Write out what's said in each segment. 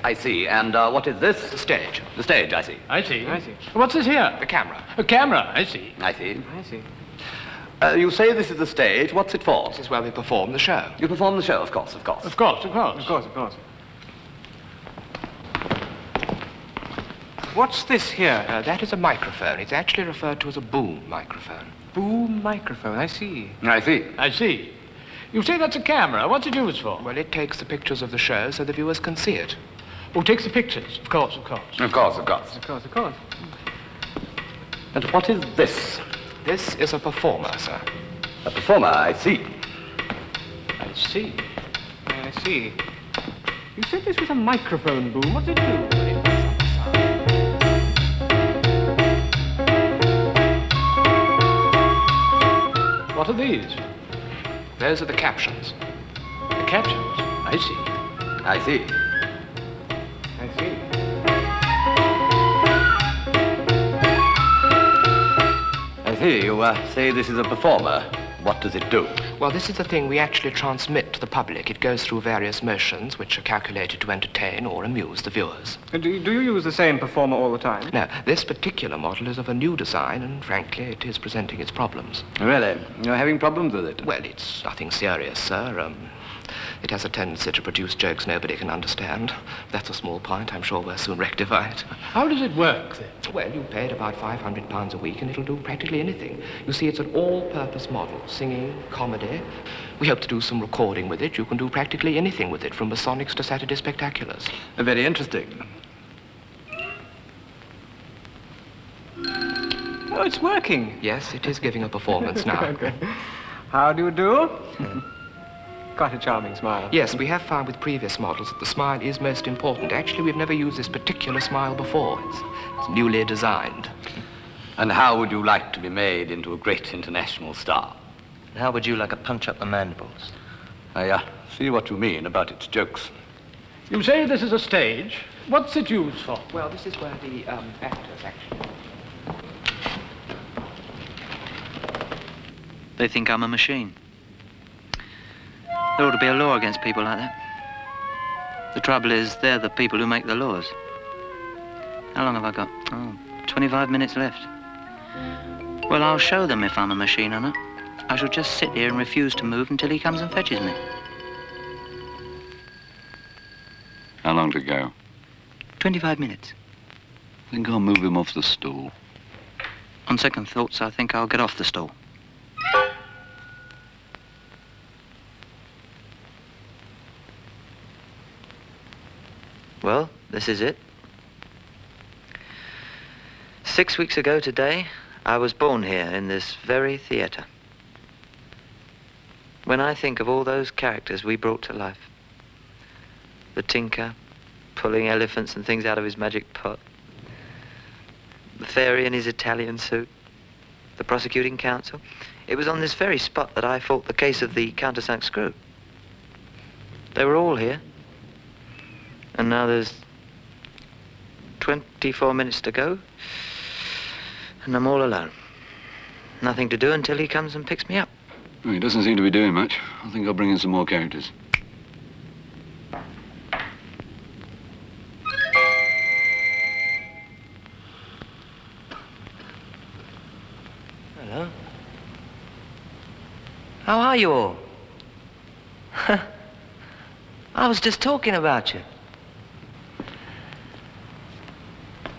I see. And what is this? The stage. The stage, I see. I see. What's this here? The camera. A camera, I see. I see. I see. You say this is the stage. What's it for? This is where we perform the show. You perform the show, of course. Of course. What's this here? That is a microphone. It's actually referred to as a boom microphone. Boom microphone, I see. I see. I see. You say that's a camera. What's it used for? Well, it takes the pictures of the show so the viewers can see it. Oh, takes the pictures. Of course. Of course. And what is this? This is a performer, sir. A performer, I see. I see. I see. You said this was a microphone boom. What's it do? What are these? Those are the captions. The captions. I see. I see. I see. I see. You say this is a performer. What does it do? Well, this is the thing we actually transmit to the public. It goes through various motions which are calculated to entertain or amuse the viewers. Do you use the same performer all the time? No, this particular model is of a new design, and frankly, it is presenting its problems. Really? You're having problems with it? Well, it's nothing serious, sir. It has a tendency to produce jokes nobody can understand. That's a small point. I'm sure we'll soon rectify it. How does it work, then? Well, you pay it about £500 a week, and it'll do practically anything. You see, it's an all-purpose model. Singing, comedy. We hope to do some recording with it. You can do practically anything with it, from Masonics to Saturday Spectaculars. Very interesting. Oh, it's working. Yes, it is giving a performance now. How do you do? Quite a charming smile. Yes, we have found with previous models that the smile is most important. Actually, we've never used this particular smile before. It's newly designed. And how would you like to be made into a great international star? How would you like to punch up the mandibles? I see what you mean about its jokes. You say this is a stage. What's it used for? Well, this is where the actors actually... They think I'm a machine. There ought to be a law against people like that. The trouble is, they're the people who make the laws. How long have I got? Oh, 25 minutes left. Well, I'll show them if I'm a machine or not. I shall just sit here and refuse to move until he comes and fetches me. How long to go? 25 minutes. I think I'll move him off the stool. On second thoughts, I think I'll get off the stool. Well, this is it. 6 weeks ago today, I was born here in this very theatre. When I think of all those characters we brought to life, the tinker pulling elephants and things out of his magic pot, the fairy in his Italian suit, the prosecuting counsel, it was on this very spot that I fought the case of the countersunk screw. They were all here. And now there's 24 minutes to go, and I'm all alone. Nothing to do until he comes and picks me up. Well, he doesn't seem to be doing much. I think I'll bring in some more characters. Hello. How are you all? I was just talking about you.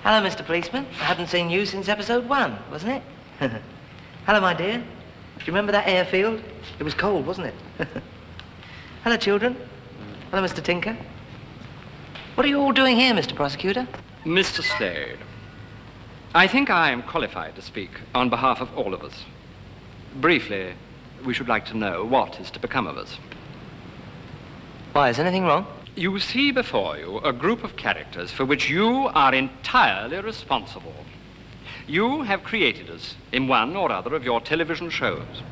Hello, Mr. Policeman. I haven't seen you since episode 1, wasn't it? Hello, my dear. Do you remember that airfield? It was cold, wasn't it? Hello, children. Hello, Mr. Tinker. What are you all doing here, Mr. Prosecutor? Mr. Slade, I think I am qualified to speak on behalf of all of us. Briefly, we should like to know what is to become of us. Why, is anything wrong? You see before you a group of characters for which you are entirely responsible. You have created us in one or other of your television shows.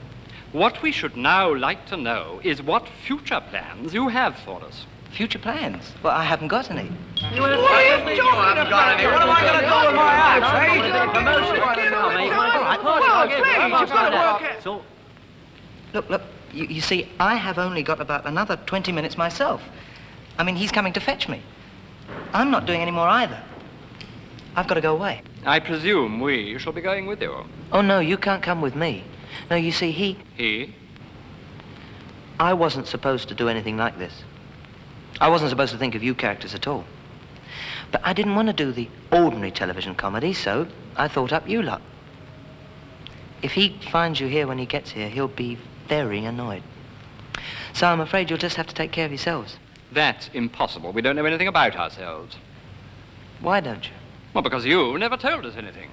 What we should now like to know is what future plans you have for us. Future plans? Well, I haven't got any. What are you talking about? What am I going to do with my act, eh? Look, you see, I have only got about another 20 minutes myself. I mean, he's coming to fetch me. I'm not doing any more either. I've got to go away. I presume we shall be going with you. Oh, no, you can't come with me. No, you see, He? I wasn't supposed to do anything like this. I wasn't supposed to think of you characters at all. But I didn't want to do the ordinary television comedy, so I thought up you lot. If he finds you here when he gets here, he'll be very annoyed. So I'm afraid you'll just have to take care of yourselves. That's impossible. We don't know anything about ourselves. Why don't you? Well, because you never told us anything.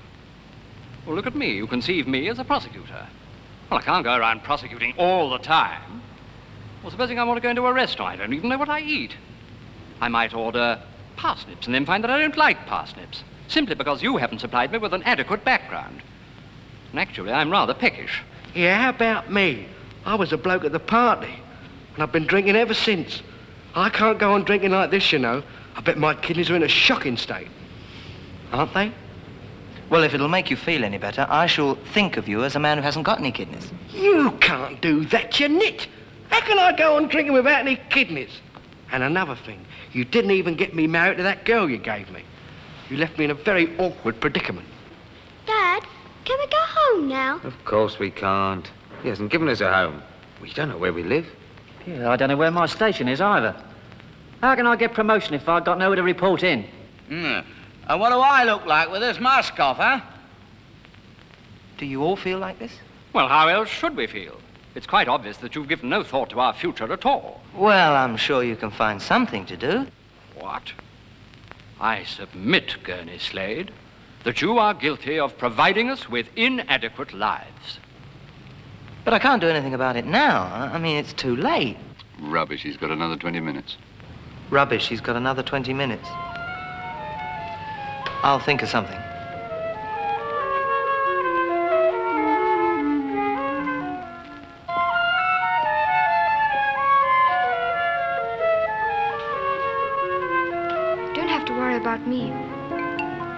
Well, look at me. You conceive me as a prosecutor. Well, I can't go around prosecuting all the time. Well, supposing I want to go into a restaurant, I don't even know what I eat. I might order parsnips and then find that I don't like parsnips, simply because you haven't supplied me with an adequate background. And actually, I'm rather peckish. Yeah, how about me? I was a bloke at the party, and I've been drinking ever since. I can't go on drinking like this, you know. I bet my kidneys are in a shocking state. Aren't they? Well, if it'll make you feel any better, I shall think of you as a man who hasn't got any kidneys. You can't do that, you nit. How can I go on drinking without any kidneys? And another thing, you didn't even get me married to that girl you gave me. You left me in a very awkward predicament. Dad, can we go home now? Of course we can't. He hasn't given us a home. We don't know where we live. Yeah, I don't know where my station is either. How can I get promotion if I've got nowhere to report in? And what do I look like with this mask off, huh? Do you all feel like this? Well, how else should we feel? It's quite obvious that you've given no thought to our future at all. Well, I'm sure you can find something to do. What? I submit, Gurney Slade, that you are guilty of providing us with inadequate lives. But I can't do anything about it now. I mean, it's too late. Rubbish, he's got another 20 minutes. Rubbish, he's got another 20 minutes. I'll think of something. You don't have to worry about me.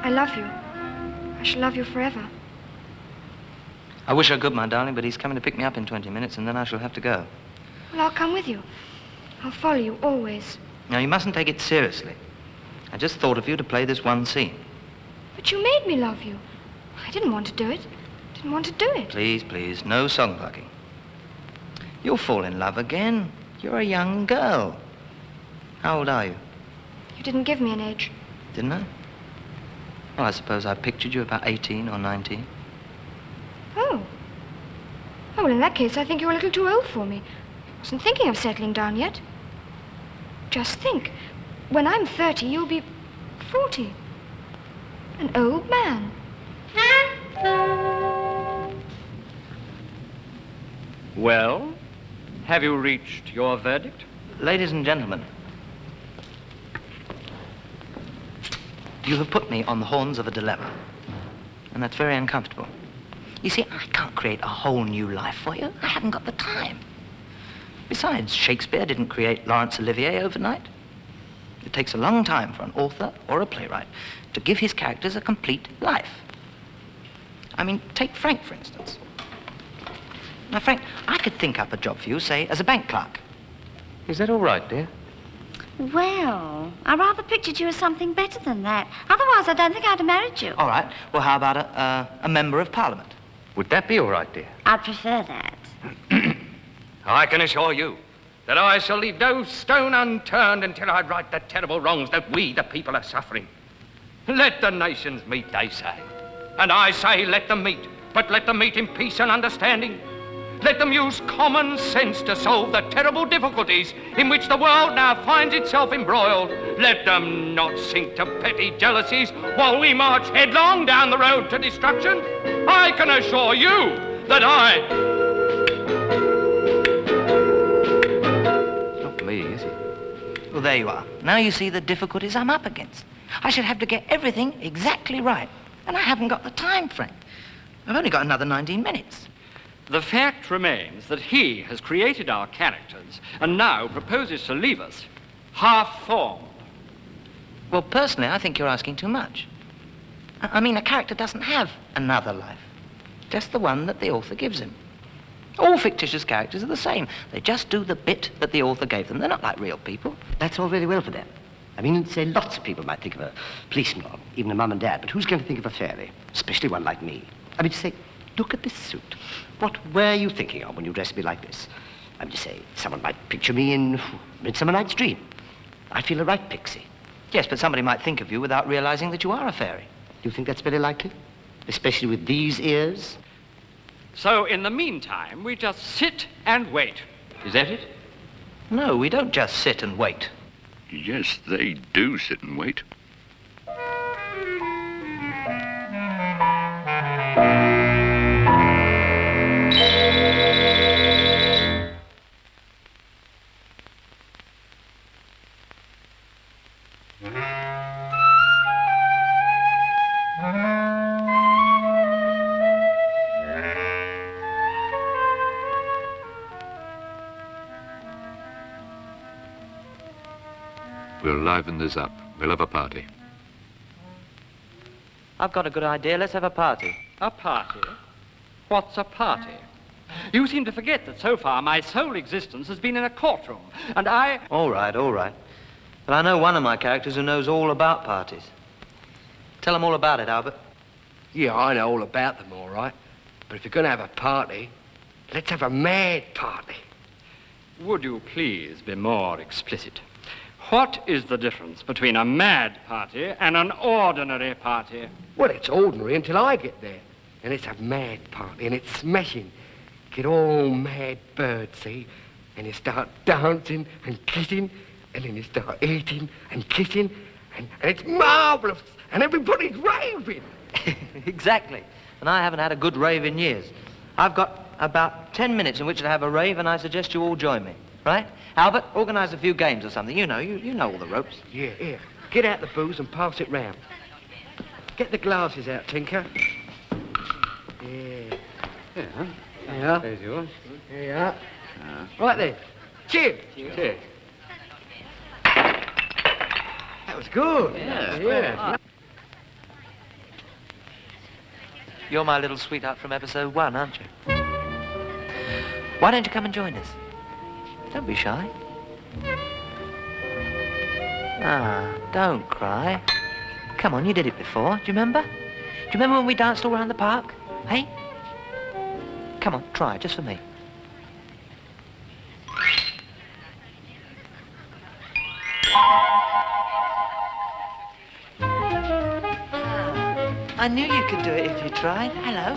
I love you. I shall love you forever. I wish I could, my darling, but he's coming to pick me up in 20 minutes, and then I shall have to go. Well, I'll come with you. I'll follow you always. Now, you mustn't take it seriously. I just thought of you to play this one scene. But you made me love you. I didn't want to do it. Didn't want to do it. Please, please, no song plugging. You'll fall in love again. You're a young girl. How old are you? You didn't give me an age. Didn't I? Well, I suppose I pictured you about 18 or 19. Oh. Oh, well, in that case, I think you're a little too old for me. I wasn't thinking of settling down yet. Just think. When I'm 30, you'll be 40. An old man. Well, have you reached your verdict? Ladies and gentlemen, you have put me on the horns of a dilemma, and that's very uncomfortable. You see, I can't create a whole new life for you. I haven't got the time. Besides, Shakespeare didn't create Laurence Olivier overnight. It takes a long time for an author or a playwright to give his characters a complete life. I mean, take Frank, for instance. Now, Frank, I could think up a job for you, say, as a bank clerk. Is that all right, dear? Well, I rather pictured you as something better than that. Otherwise, I don't think I'd have married you. All right. Well, how about a member of Parliament? Would that be all right, dear? I'd prefer that. I can assure you that I shall leave no stone unturned until I right the terrible wrongs that we, the people, are suffering. Let the nations meet, they say. And I say let them meet, but let them meet in peace and understanding. Let them use common sense to solve the terrible difficulties in which the world now finds itself embroiled. Let them not sink to petty jealousies while we march headlong down the road to destruction. I can assure you that It's not me, is it? Well, there you are. Now you see the difficulties I'm up against. I should have to get everything exactly right. And I haven't got the time, Frank. I've only got another 19 minutes. The fact remains that he has created our characters and now proposes to leave us half-formed. Well, personally, I think you're asking too much. I mean, a character doesn't have another life. Just the one that the author gives him. All fictitious characters are the same. They just do the bit that the author gave them. They're not like real people. That's all very well for them. I mean, say, lots of people might think of a policeman or even a mum and dad, but who's going to think of a fairy? Especially one like me. I mean, say, look at this suit. What were you thinking of when you dressed me like this? I mean, say, someone might picture me in Midsummer Night's Dream. I feel a right pixie. Yes, but somebody might think of you without realizing that you are a fairy. Do you think that's very likely? Especially with these ears? So, in the meantime, we just sit and wait. Is that it? No, we don't just sit and wait. Yes, they do sit and wait. We'll liven this up. We'll have a party. I've got a good idea. Let's have a party. A party? What's a party? You seem to forget that so far my sole existence has been in a courtroom, and I... All right, all right. But I know one of my characters who knows all about parties. Tell them all about it, Albert. Yeah, I know all about them, all right. But if you're going to have a party, let's have a mad party. Would you please be more explicit? What is the difference between a mad party and an ordinary party? Well, it's ordinary until I get there. And it's a mad party, and it's smashing. Get all mad birds, see? And you start dancing and kissing, and then you start eating and kissing, and it's marvellous, and everybody's raving. Exactly. And I haven't had a good rave in years. I've got about 10 minutes in which to have a rave, and I suggest you all join me. Right? Albert, organise a few games or something. You know all the ropes. Yeah, here. Get out the booze and pass it round. Get the glasses out, Tinker. Yeah. Yeah. There's yours. There you are. Right then. Cheers. Cheers. That was good. Yeah. You're my little sweetheart from episode 1, aren't you? Why don't you come and join us? Don't be shy. Ah, don't cry. Come on, you did it before. Do you remember? Do you remember when we danced all around the park? Hey? Come on, try, just for me. I knew you could do it if you tried. Hello.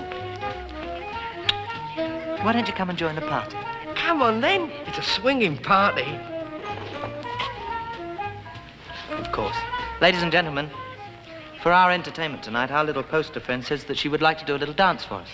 Why don't you come and join the party? Come on, then. It's a swinging party. Of course. Ladies and gentlemen, for our entertainment tonight, our little poster friend says that she would like to do a little dance for us.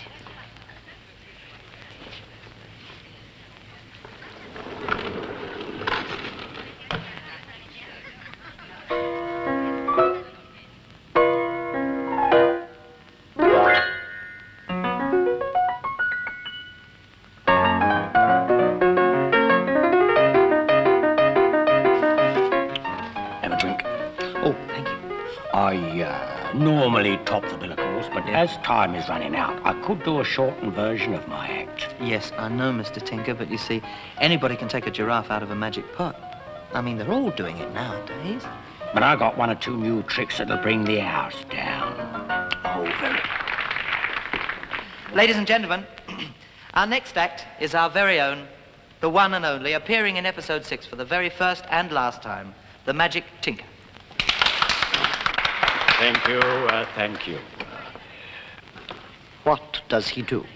Normally top the bill, of course, but as time is running out, I could do a shortened version of my act. Yes, I know, Mr. Tinker, but you see, anybody can take a giraffe out of a magic pot. I mean, they're all doing it nowadays. But I got 1 or 2 new tricks that'll bring the house down. Oh, very. Ladies and gentlemen, our next act is our very own, the one and only, appearing in episode 6 for the very first and last time, the Magic Tinker. Thank you, thank you. What does he do?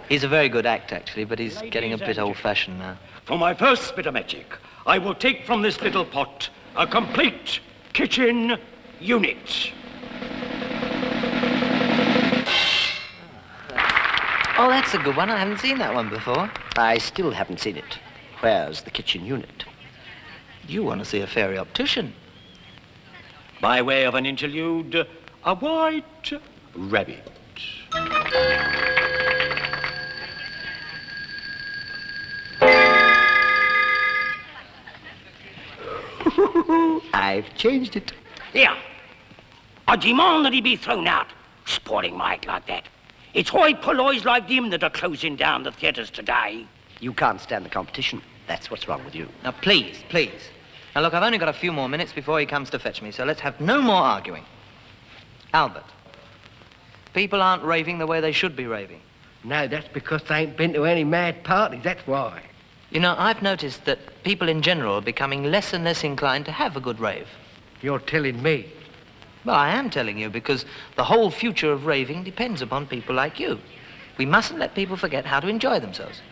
He's a very good act, actually, but he's getting a bit old-fashioned now. For my first bit of magic, I will take from this little pot a complete kitchen unit. Oh, that's a good one. I haven't seen that one before. I still haven't seen it. Where's the kitchen unit? You want to see a fairy optician. By way of an interlude, a white rabbit. I've changed it. Here. I demand that he be thrown out, sporting my act like that. It's high polloys like him that are closing down the theatres today. You can't stand the competition. That's what's wrong with you. Now, please, please. Now, look, I've only got a few more minutes before he comes to fetch me, so let's have no more arguing. Albert, people aren't raving the way they should be raving. No, that's because they ain't been to any mad parties, that's why. You know, I've noticed that people in general are becoming less and less inclined to have a good rave. You're telling me? Well, I am telling you, because the whole future of raving depends upon people like you. We mustn't let people forget how to enjoy themselves.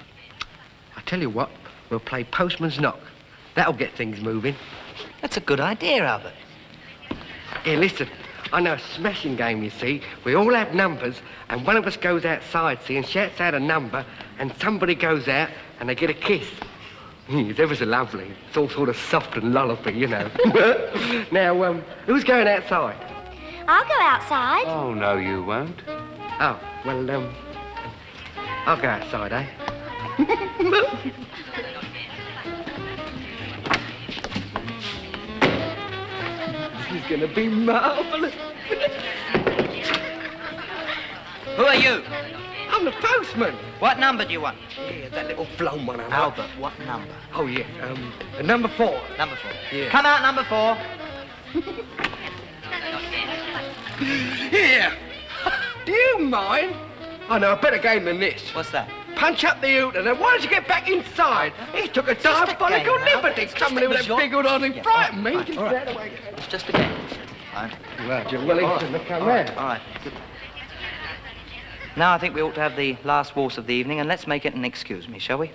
I tell you what, we'll play postman's knock. That'll get things moving. That's a good idea, Albert. Here, listen. I know a smashing game, you see. We all have numbers, and one of us goes outside, see, and shouts out a number, and somebody goes out, and they get a kiss. It's ever so lovely. It's all sort of soft and lullaby, you know. Now, who's going outside? I'll go outside. Oh, no, you won't. Oh, well, I'll go outside, eh? This is gonna be marvellous. Who are you? I'm the postman. What number do you want? Yeah, that little flown one. Albert, what number? Oh, yeah, number 4. Number 4. Yeah. Come out, number 4. Here. Do you mind? I know a better game than this. What's that? Punch up the Hooter, and why don't you get back inside? He took a diabolical liberty coming in with that big hood on and frightened me. All right. It's just a game. Fine. Well, you're willing to come round. All right. Now I think we ought to have the last waltz of the evening, and let's make it an excuse me, shall we?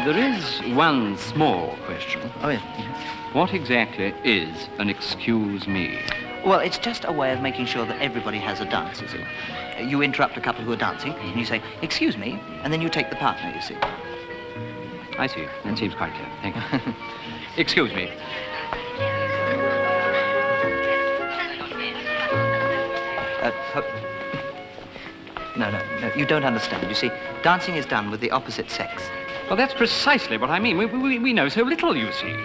There is one small question. Oh, yeah. What exactly is an excuse me? Well, it's just a way of making sure that everybody has a dance, you see. You interrupt a couple who are dancing, and you say, excuse me, and then you take the partner, you see. I see. That seems quite clear. Thank you. Excuse me. No, you don't understand. You see, dancing is done with the opposite sex. Well, that's precisely what I mean. We know so little, you see.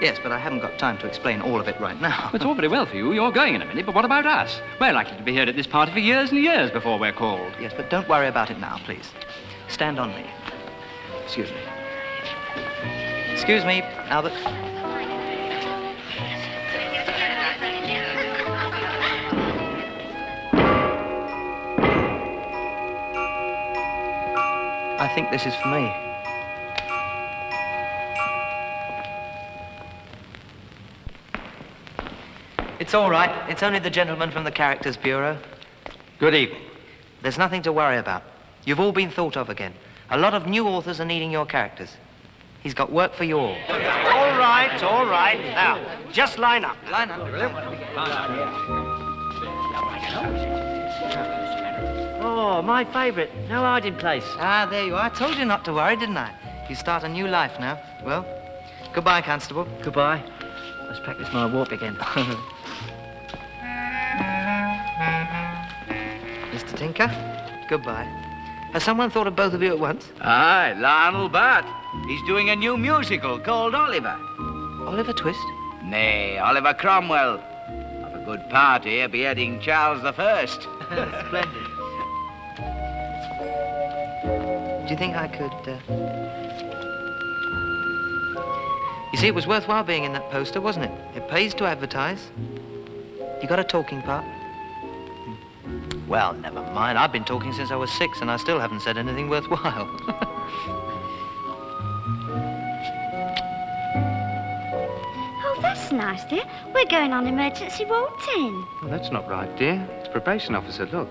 Yes, but I haven't got time to explain all of it right now. It's all very well for you. You're going in a minute, but what about us? We're likely to be here at this party for years and years before we're called. Yes, but don't worry about it now, please. Stand on me. Excuse me. Excuse me, Albert. I think this is for me. It's all right. It's only the gentleman from the Characters Bureau. Good evening. There's nothing to worry about. You've all been thought of again. A lot of new authors are needing your characters. He's got work for you all. All right, all right. Now, just line up. Line up. Oh, my favourite. No hiding place. Ah, there you are. I told you not to worry, didn't I? You start a new life now. Well, goodbye, Constable. Goodbye. Let's practice my walk again. Mr. Tinker, goodbye. Has someone thought of both of you at once? Aye, Lionel Bart. He's doing a new musical called Oliver. Oliver Twist? Nay, Oliver Cromwell. Of a good party, he'll be heading Charles I. Splendid. Do you think I could, You see, it was worthwhile being in that poster, wasn't it? It pays to advertise. You got a talking part? Well, never mind. I've been talking since I was 6, and I still haven't said anything worthwhile. Oh, that's nice, dear. We're going on emergency waltzing. Well, that's not right, dear. It's probation officer, look.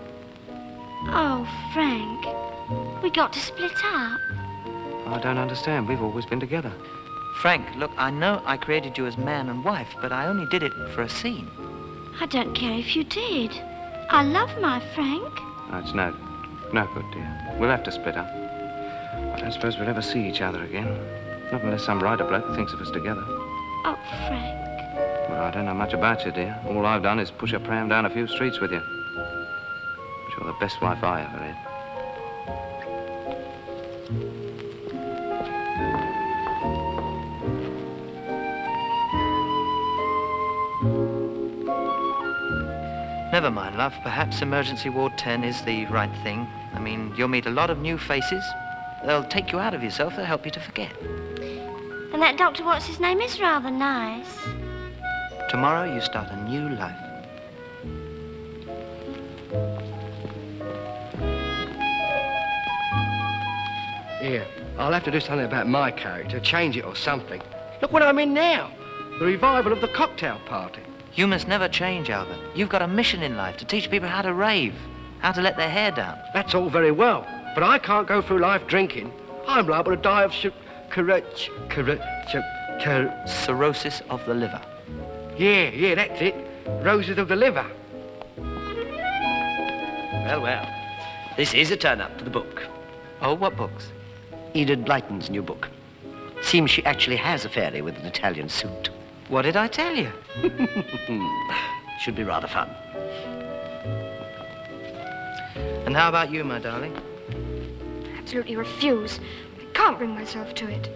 Oh, Frank. We got to split up. I don't understand. We've always been together. Frank, look, I know I created you as man and wife, but I only did it for a scene. I don't care if you did. I love my Frank. No, it's no good, dear. We'll have to split up. I don't suppose we'll ever see each other again. Not unless some writer bloke thinks of us together. Oh, Frank. Well, I don't know much about you, dear. All I've done is push a pram down a few streets with you. But you're the best wife I ever had. Never never mind, love. Perhaps Emergency Ward 10 is the right thing. I mean, you'll meet a lot of new faces. They'll take you out of yourself. They'll help you to forget. And that doctor, what's his name, is rather nice. Tomorrow, you start a new life. Here, I'll have to do something about my character, change it or something. Look what I'm in now. The revival of the cocktail party. You must never change, Albert. You've got a mission in life to teach people how to rave, how to let their hair down. That's all very well, but I can't go through life drinking. I'm liable to die of cirrhosis of the liver. Yeah, that's it. Roses of the liver. Well, well. This is a turn-up for the book. Oh, what books? Enid Blyton's new book. Seems she actually has a fairy with an Italian suit. What did I tell you? Should be rather fun. And how about you, my darling? Absolutely refuse. I can't bring myself to it.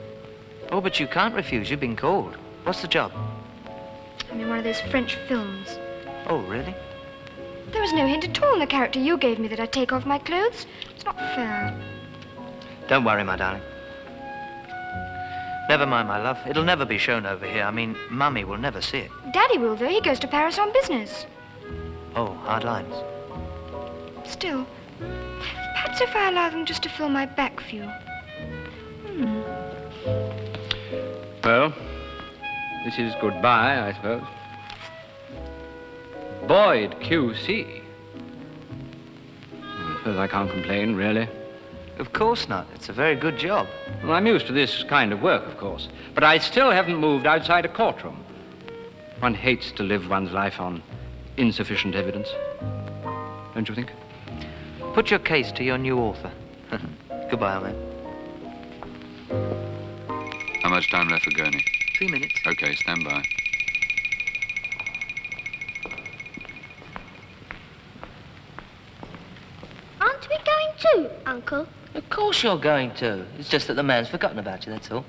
Oh, but you can't refuse. You've been called. What's the job? I'm in one of those French films. Oh, really? There was no hint at all in the character you gave me that I'd take off my clothes. It's not fair. Don't worry, my darling. Never mind, my love. It'll never be shown over here. I mean, Mummy will never see it. Daddy will, though. He goes to Paris on business. Oh, hard lines. Still, perhaps if I allow them just to fill my back view. Well, this is goodbye, I suppose. Boyd, QC. I suppose I can't complain, really. Of course not. It's a very good job. Well, I'm used to this kind of work, of course. But I still haven't moved outside a courtroom. One hates to live one's life on insufficient evidence. Don't you think? Put your case to your new author. Goodbye, old man. How much time left for Gurney? 3 minutes. Okay, stand by. Aren't we going too, Uncle? Of course you're going to. It's just that the man's forgotten about you, that's all.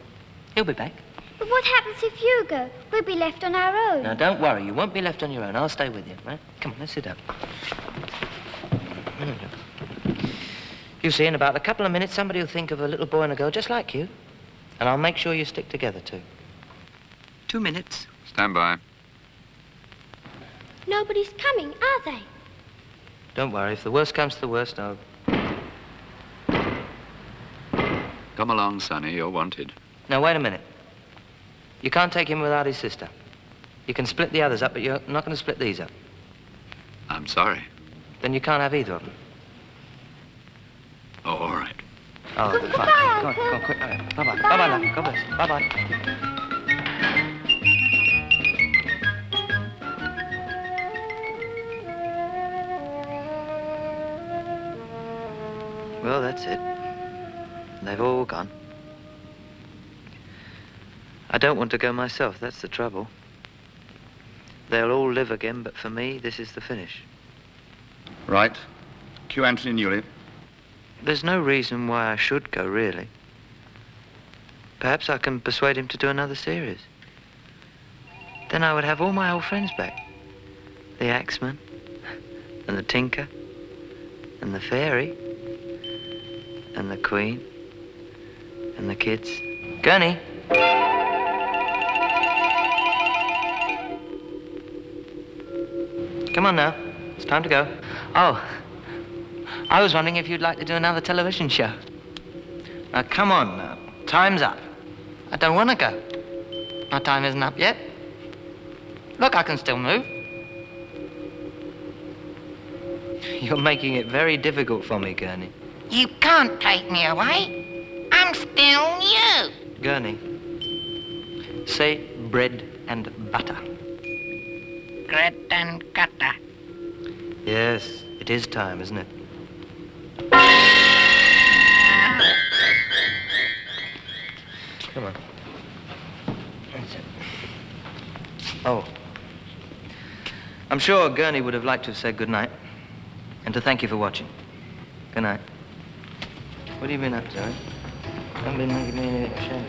He'll be back. But what happens if you go? We'll be left on our own. Now, don't worry. You won't be left on your own. I'll stay with you, right? Come on, let's sit down. You see, in about a couple of minutes, somebody will think of a little boy and a girl just like you. And I'll make sure you stick together, too. 2 minutes. Stand by. Nobody's coming, are they? Don't worry. If the worst comes to the worst, I'll... Come along, Sonny. You're wanted. Now, wait a minute. You can't take him without his sister. You can split the others up, but you're not going to split these up. I'm sorry. Then you can't have either of them. Oh, all right. Oh, Goodbye, fine. Uncle. Go on, quick. Bye-bye. Bye-bye, love. God bless. Bye-bye. Well, that's it. They've all gone. I don't want to go myself, that's the trouble. They'll all live again, but for me, this is the finish. Right. Cue Anthony Newley. There's no reason why I should go, really. Perhaps I can persuade him to do another series. Then I would have all my old friends back. The Axeman, and the Tinker, and the Fairy, and the Queen, and the kids. Gurney! Come on now. It's time to go. Oh, I was wondering if you'd like to do another television show. Now, come on now. Time's up. I don't want to go. My time isn't up yet. Look, I can still move. You're making it very difficult for me, Gurney. You can't take me away. I'm still you. Gurney, say bread and butter. Bread and butter. Yes, it is time, isn't it? Come on. That's it. Oh. I'm sure Gurney would have liked to have said good night and to thank you for watching. Good night. What have you been up to, eh? I've been making me any shame.